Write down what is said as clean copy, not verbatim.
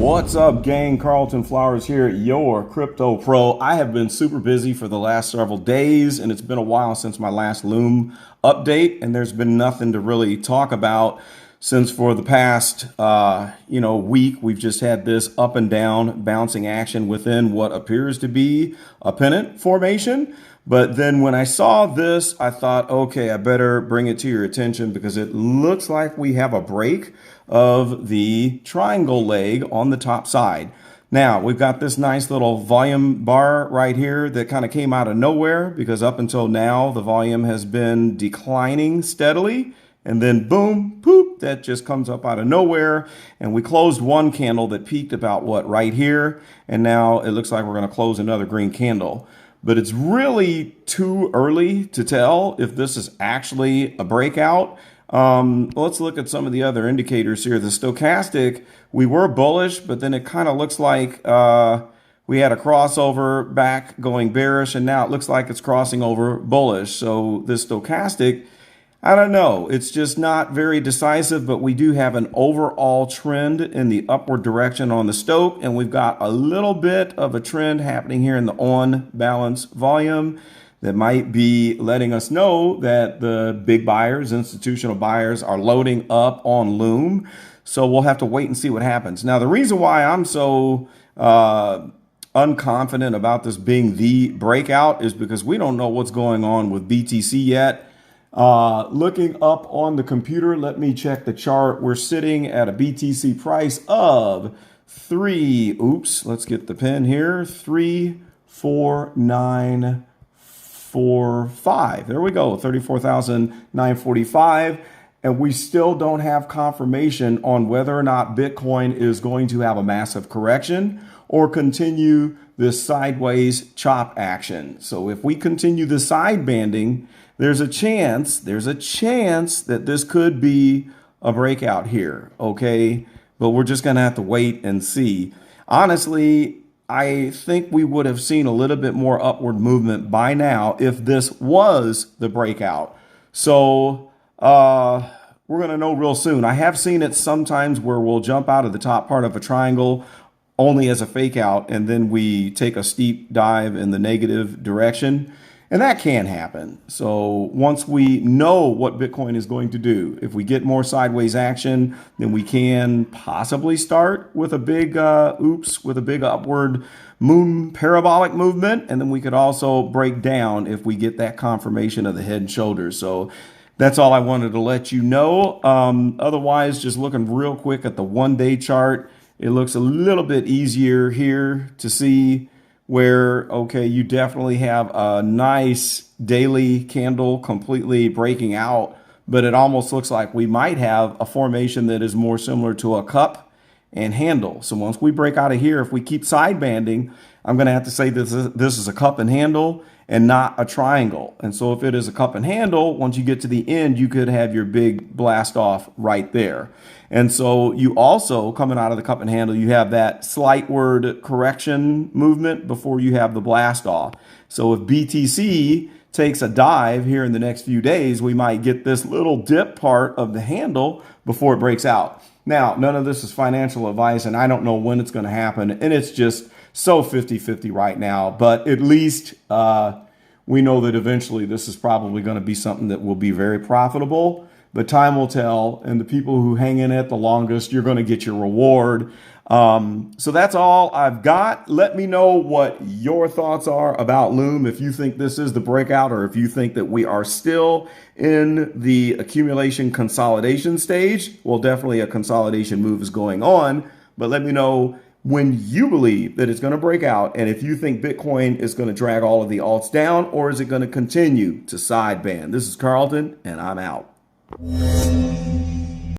What's up, gang? Carlton Flowers here, your crypto pro. I have been super busy for the last several days, and it's been a while since my last Loom update, and there's been nothing to really talk about since for the past week. We've just had this up and down bouncing action within what appears to be a pennant formation. But then when I saw this, I thought, okay, I better bring it to your attention because it looks like we have a break of the triangle leg on the top side. Now, we've got this nice little volume bar right here that kind of came out of nowhere because up until now, the volume has been declining steadily. And then boom, poop, that just comes up out of nowhere. And we closed one candle that peaked about right here. And now it looks like we're going to close another green candle. But it's really too early to tell if this is actually a breakout. Let's look at some of the other indicators here. The stochastic, we were bullish, but then it kind of looks like we had a crossover back going bearish, and now it looks like it's crossing over bullish. So this stochastic, I don't know. It's just not very decisive, but we do have an overall trend in the upward direction on the stoch, and we've got a little bit of a trend happening here in the on balance volume that might be letting us know that the big buyers, institutional buyers, are loading up on Loom. So we'll have to wait and see what happens. Now, the reason why I'm so unconfident about this being the breakout is because we don't know what's going on with BTC yet. Looking up on the computer, let me check the chart. We're sitting at a BTC price of let's get the pen here, 34945. There we go, 34,945. And we still don't have confirmation on whether or not Bitcoin is going to have a massive correction or continue this sideways chop action. So if we continue the side banding, there's a chance that this could be a breakout here, okay? But we're just gonna have to wait and see. Honestly, I think we would have seen a little bit more upward movement by now if this was the breakout. So we're gonna know real soon. I have seen it sometimes where we'll jump out of the top part of a triangle only as a fake out, and then we take a steep dive in the negative direction. And that can happen. So once we know what Bitcoin is going to do, if we get more sideways action, then we can possibly start with a big with a big upward moon parabolic movement. And then we could also break down if we get that confirmation of the head and shoulders. So that's all I wanted to let you know. Otherwise, just looking real quick at the 1-day chart, it looks a little bit easier here to see where, okay, you definitely have a nice daily candle completely breaking out, but it almost looks like we might have a formation that is more similar to a cup and handle. So once we break out of here, if we keep side banding, I'm going to have to say this is a cup and handle and not a triangle. And so if it is a cup and handle, once you get to the end, you could have your big blast off right there. And so you also, coming out of the cup and handle, you have that slightward correction movement before you have the blast off. So if BTC takes a dive here in the next few days, we might get this little dip part of the handle before it breaks out. Now, none of this is financial advice, and I don't know when it's going to happen. And it's just so 50-50 right now. But at least we know that eventually this is probably going to be something that will be very profitable. But time will tell, and the people who hang in it the longest, you're going to get your reward. So that's all I've got. Let me know what your thoughts are about Loom, if you think this is the breakout or if you think that we are still in the accumulation consolidation stage. Well, definitely a consolidation move is going on, but let me know when you believe that it's going to break out and if you think Bitcoin is going to drag all of the alts down, or is it going to continue to sideband. This is Carlton, and I'm out.